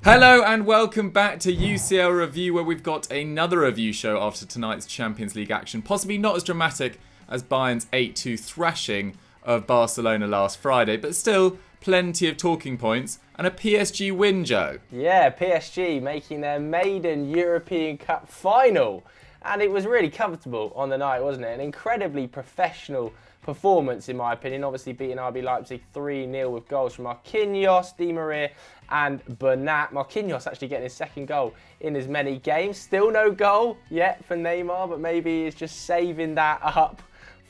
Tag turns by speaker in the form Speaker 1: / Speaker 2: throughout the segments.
Speaker 1: Hello and welcome back to UCL Review, where we've got another review show after tonight's Champions League action. Possibly not as dramatic as Bayern's 8-2 thrashing of Barcelona last Friday, but still plenty of talking points and a PSG win, Joe.
Speaker 2: Yeah, PSG making their maiden European Cup final. And it was really comfortable on the night, wasn't it? An incredibly professional performance, in my opinion. Obviously beating RB Leipzig 3-0 with goals from Marquinhos, Di Maria and Bernat. Marquinhos actually getting his second goal in as many games. Still no goal yet for Neymar, but maybe he's just saving that up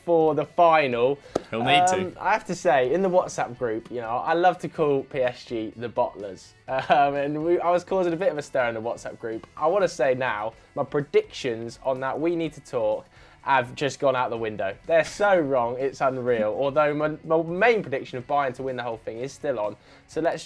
Speaker 2: for the final.
Speaker 1: He'll need to.
Speaker 2: I have to say, in the WhatsApp group, I love to call PSG the bottlers. I was causing a bit of a stir in the WhatsApp group. I want to say now, my predictions on that We Need to Talk have just gone out the window. They're so wrong, it's unreal. Although my main prediction of Bayern to win the whole thing is still on. So let's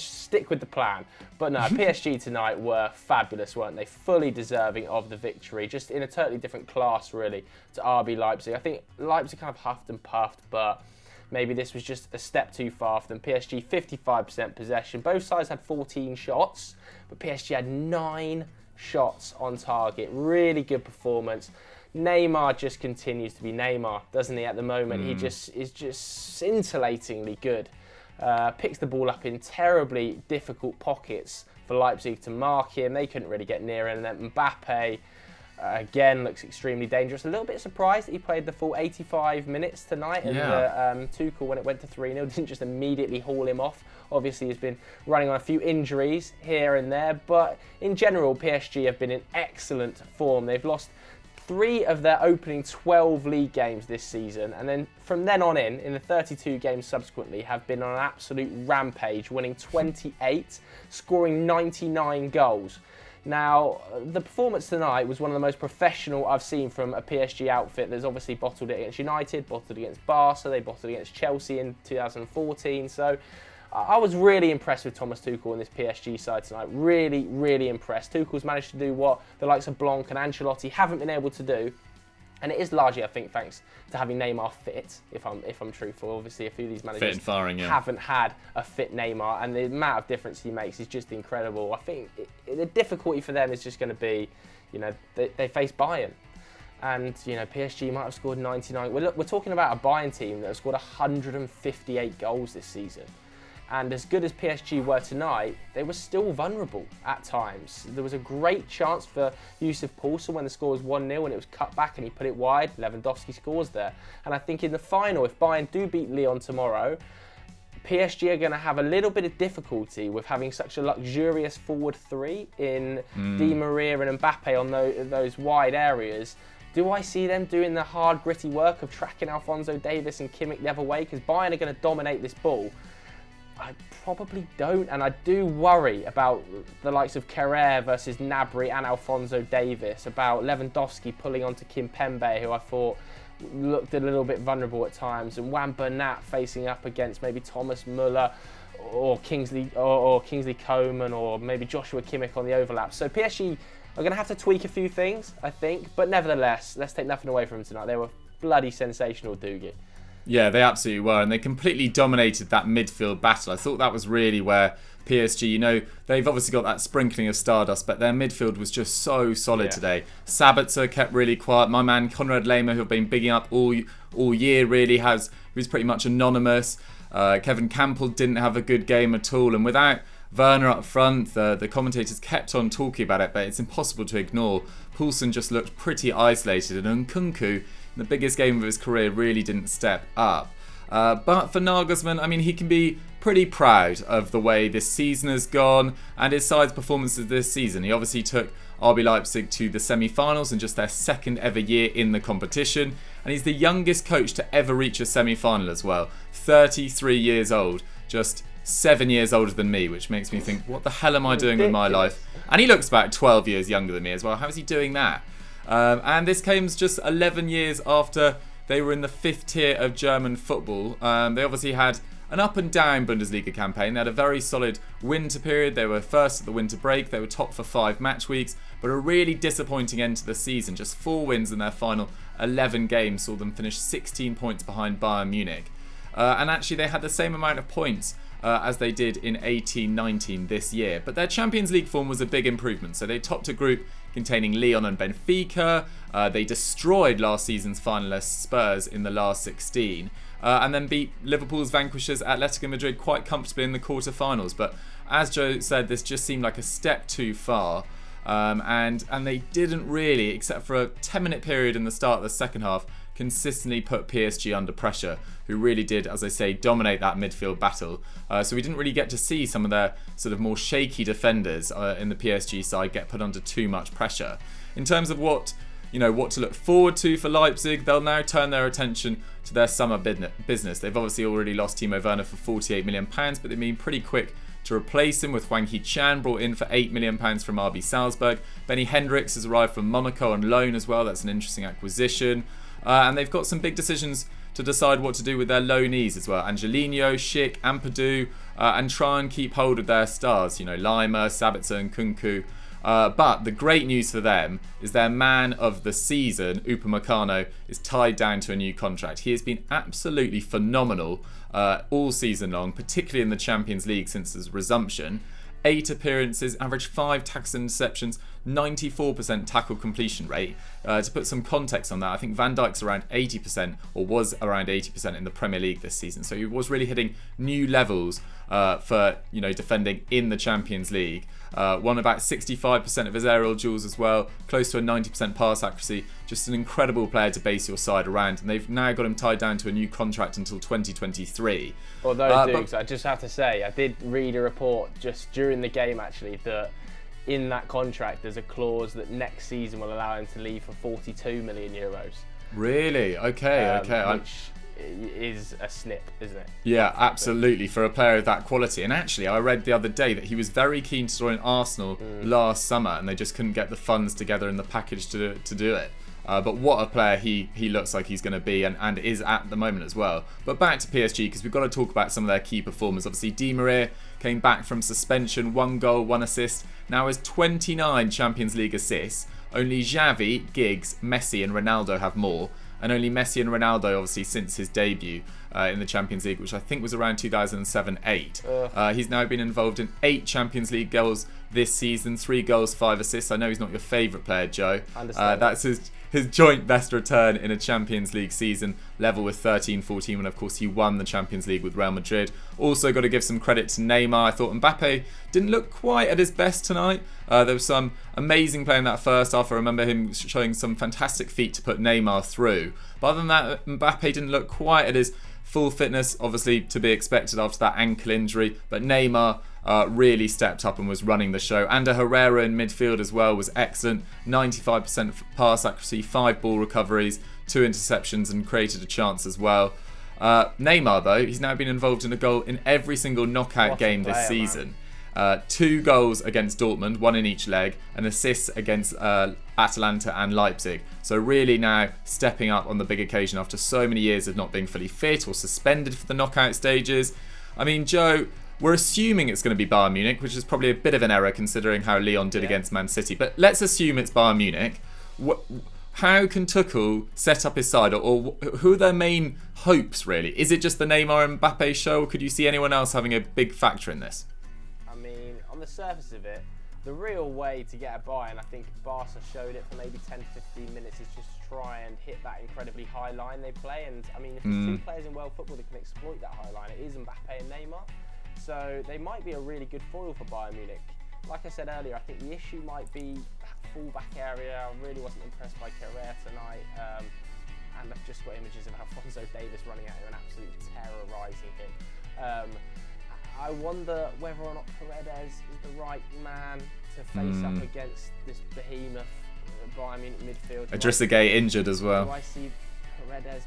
Speaker 2: stick with the plan. But no, PSG tonight were fabulous, weren't they? Fully deserving of the victory. Just in a totally different class, really, to RB Leipzig. I think Leipzig kind of huffed and puffed, but maybe this was just a step too far for them. PSG 55% possession. Both sides had 14 shots, but PSG had 9 shots on target. Really good performance. Neymar just continues to be Neymar, doesn't he, at the moment? He just is just scintillatingly good. Picks the ball up in terribly difficult pockets for Leipzig to mark him. They couldn't really get near him. And then Mbappe, again, looks extremely dangerous. A little bit surprised that he played the full 85 minutes tonight. And Tuchel, when it went to 3-0, didn't just immediately haul him off. Obviously, he's been running on a few injuries here and there. But in general, PSG have been in excellent form. They've lost 3 of their opening 12 league games this season, and then from then on in the 32 games subsequently, have been on an absolute rampage, winning 28, scoring 99 goals. Now, the performance tonight was one of the most professional I've seen from a PSG outfit. There's obviously bottled it against United, bottled against Barca, they bottled against Chelsea in 2014, so I was really impressed with Thomas Tuchel and this PSG side tonight. Really, really impressed. Tuchel's managed to do what the likes of Blanc and Ancelotti haven't been able to do. And it is largely, I think, thanks to having Neymar fit, if I'm truthful. Obviously, a few of these managers haven't had a fit Neymar, and the amount of difference he makes is just incredible. I think the difficulty for them is just going to be, they face Bayern. And, PSG might have scored 99. We're talking about a Bayern team that has scored 158 goals this season. And as good as PSG were tonight, they were still vulnerable at times. There was a great chance for Yusuf Poulsen when the score was 1-0 and it was cut back and he put it wide. Lewandowski scores there. And I think in the final, if Bayern do beat Lyon tomorrow, PSG are going to have a little bit of difficulty with having such a luxurious forward 3 in Di Maria and Mbappe on those wide areas. Do I see them doing the hard, gritty work of tracking Alphonso Davies and Kimmich the other way? Because Bayern are going to dominate this ball. I probably don't, and I do worry about the likes of Kerrer versus Gnabry and Alphonso Davies, about Lewandowski pulling onto Kimpembe, who I thought looked a little bit vulnerable at times, and Juan Bernat facing up against maybe Thomas Müller or Kingsley Coman or maybe Joshua Kimmich on the overlap. So PSG are going to have to tweak a few things, I think, but nevertheless, let's take nothing away from them tonight. They were bloody sensational, Dougie.
Speaker 1: Yeah, they absolutely were, and they completely dominated that midfield battle. I thought that was really where PSG, they've obviously got that sprinkling of stardust, but their midfield was just so solid today. Sabitzer kept really quiet. My man Konrad Laimer, who I've been bigging up all year, was pretty much anonymous. Kevin Kampl didn't have a good game at all, and without Werner up front, the commentators kept on talking about it, but it's impossible to ignore. Poulsen just looked pretty isolated, and Nkunku, the biggest game of his career, really didn't step up. But for Nagelsmann, he can be pretty proud of the way this season has gone and his side's performances this season. He obviously took RB Leipzig to the semi-finals in just their second ever year in the competition, and he's the youngest coach to ever reach a semi-final as well. 33 years old, just 7 years older than me, which makes me think, what the hell am I doing with my life? And he looks about 12 years younger than me as well. How is he doing that? And this came just 11 years after they were in the 5th tier of German football. They obviously had an up and down Bundesliga campaign. They had a very solid winter period. They were first at the winter break. They were top for 5 match weeks, but a really disappointing end to the season. Just 4 wins in their final 11 games saw them finish 16 points behind Bayern Munich. And actually they had the same amount of points as they did in 18-19 this year. But their Champions League form was a big improvement. So they topped a group containing Lyon and Benfica. They destroyed last season's finalists Spurs in the last 16. And then beat Liverpool's vanquishers Atletico Madrid quite comfortably in the quarter-finals. But as Joe said, this just seemed like a step too far. And they didn't really, except for a 10-minute period in the start of the second half, consistently put PSG under pressure, who really did, as I say, dominate that midfield battle. So we didn't really get to see some of their sort of more shaky defenders in the PSG side get put under too much pressure. In terms of what to look forward to for Leipzig, they'll now turn their attention to their summer business. They've obviously already lost Timo Werner for £48 million, but they've been pretty quick to replace him with Hwang Hee-chan, brought in for £8 million from RB Salzburg. Benny Hendricks has arrived from Monaco on loan as well. That's an interesting acquisition. And they've got some big decisions to decide what to do with their loanees as well. Angelino, Schick, Ampadu, and try and keep hold of their stars. Laimer, Sabitzer and Kampl. But the great news for them is their man of the season, Upamecano, is tied down to a new contract. He has been absolutely phenomenal all season long, particularly in the Champions League since his resumption. 8 appearances, averaged 5 tackles and interceptions, 94% tackle completion rate. To put some context on that, I think Van Dijk's around 80%, or was around 80% in the Premier League this season. So he was really hitting new levels for defending in the Champions League. Won about 65% of his aerial duels as well, close to a 90% pass accuracy. Just an incredible player to base your side around, and they've now got him tied down to a new contract until 2023.
Speaker 2: Although, Dukes, I just have to say, I did read a report just during the game actually that in that contract there's a clause that next season will allow him to leave for €42 million.
Speaker 1: Really? Okay.
Speaker 2: Which is a snip, isn't it?
Speaker 1: Yeah, absolutely, for a player of that quality. And actually, I read the other day that he was very keen to join Arsenal last summer, and they just couldn't get the funds together in the package to do it. But what a player he looks like he's going to be, and is at the moment as well. But back to PSG, because we've got to talk about some of their key performers. Obviously, Di Maria came back from suspension, 1 goal, 1 assist. Now has 29 Champions League assists. Only Xavi, Giggs, Messi and Ronaldo have more. And only Messi and Ronaldo, obviously, since his debut in the Champions League, which I think was around 2007-08. He's now been involved in 8 Champions League goals this season, 3 goals, 5 assists. I know he's not your favourite player, Joe. That's his joint best return in a Champions League season, level with 13-14, when of course he won the Champions League with Real Madrid. Also got to give some credit to Neymar. I thought Mbappe didn't look quite at his best tonight. There was some amazing play in that first half. I remember him showing some fantastic feet to put Neymar through. But other than that, Mbappe didn't look quite at his full fitness, obviously to be expected after that ankle injury. But Neymar really stepped up and was running the show. Ander Herrera in midfield as well was excellent. 95% pass accuracy, 5 ball recoveries, 2 interceptions and created a chance as well. Neymar, though, he's now been involved in a goal in every single knockout game this season. 2 goals against Dortmund, 1 in each leg, and assists against Atalanta and Leipzig. So really now stepping up on the big occasion after so many years of not being fully fit or suspended for the knockout stages. I mean, Joe, we're assuming it's going to be Bayern Munich, which is probably a bit of an error considering how Lyon did against Man City. But let's assume it's Bayern Munich. How can Tuchel set up his side, or who are their main hopes, really? Is it just the Neymar and Mbappe show, or could you see anyone else having a big factor in this?
Speaker 2: I mean, on the surface of it, the real way to get a buy, and I think Barca showed it for maybe 10 to 15 minutes, is just try and hit that incredibly high line they play. And I mean, if there's 2 players in world football that can exploit that high line, it is Mbappe and Neymar. So they might be a really good foil for Bayern Munich. Like I said earlier, I think the issue might be that full-back area. I really wasn't impressed by Carrera tonight. And I've just got images of Alphonso Davies running at him and absolutely terrorising him. I wonder whether or not Paredes is the right man to face up against this behemoth Bayern Munich midfield.
Speaker 1: Idrissa Gueye injured as well.
Speaker 2: Do I see Paredes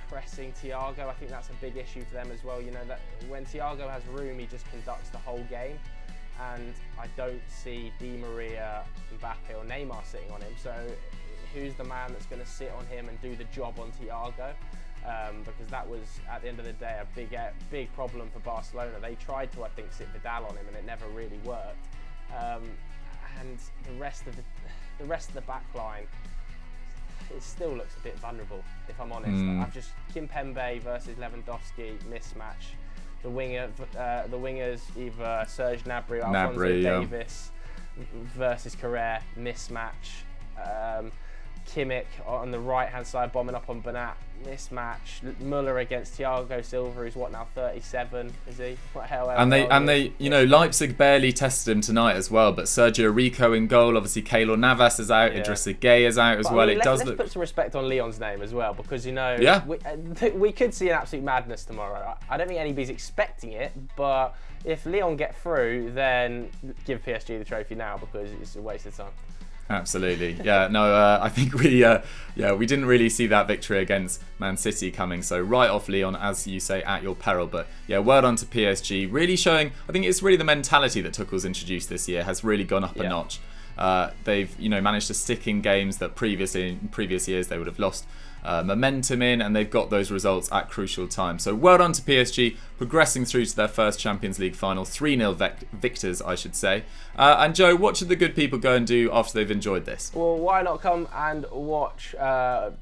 Speaker 2: pressing Thiago? I think that's a big issue for them as well. You know, that when Thiago has room, he just conducts the whole game. And I don't see Di Maria, Mbappe or Neymar sitting on him. So who's the man that's going to sit on him and do the job on Thiago? Because that was, at the end of the day, a big problem for Barcelona. They tried to, I think, sit Vidal on him, and it never really worked. And the rest of the back line, it still looks a bit vulnerable, if I'm honest. I've just Kimpembe versus Lewandowski mismatch. the wingers, either Serge Gnabry or Alphonso
Speaker 1: Gnabry, yeah.
Speaker 2: Davies versus Carrere, mismatch. Kimmich on the right-hand side, bombing up on Bernat, mismatch. Muller against Thiago Silva, who's what now, 37, is he? What hell?
Speaker 1: And they, you know, Leipzig barely tested him tonight as well. But Sergio Rico in goal, obviously Keylor Navas is out, Idrissa Gueye is out as well.
Speaker 2: Let's put some respect on Lyon's name as well, because you know, we could see an absolute madness tomorrow. I don't think anybody's expecting it, but if Lyon get through, then give PSG the trophy now, because it's a waste of time.
Speaker 1: Absolutely, yeah. No, I think we didn't really see that victory against Man City coming. So right off Lyon, as you say, at your peril. But yeah, well done to PSG. Really showing. I think it's really the mentality that Tuchel's introduced this year has really gone up a notch. They've managed to stick in games that in previous years they would have lost momentum in, and they've got those results at crucial times. So well done to PSG, progressing through to their first Champions League final, 3-0 victors, I should say. And Joe, what should the good people go and do after they've enjoyed this?
Speaker 2: Well, why not come and watch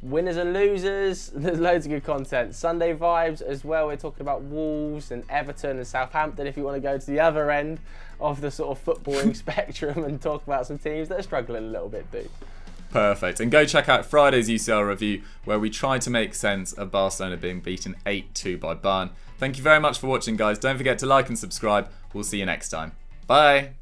Speaker 2: winners and losers? There's loads of good content. Sunday vibes as well. We're talking about Wolves and Everton and Southampton, if you want to go to the other end of the sort of footballing spectrum and talk about some teams that are struggling a little bit, dude.
Speaker 1: Perfect. And go check out Friday's UCL review, where we try to make sense of Barcelona being beaten 8-2 by Bayern. Thank you very much for watching, guys. Don't forget to like and subscribe. We'll see you next time. Bye.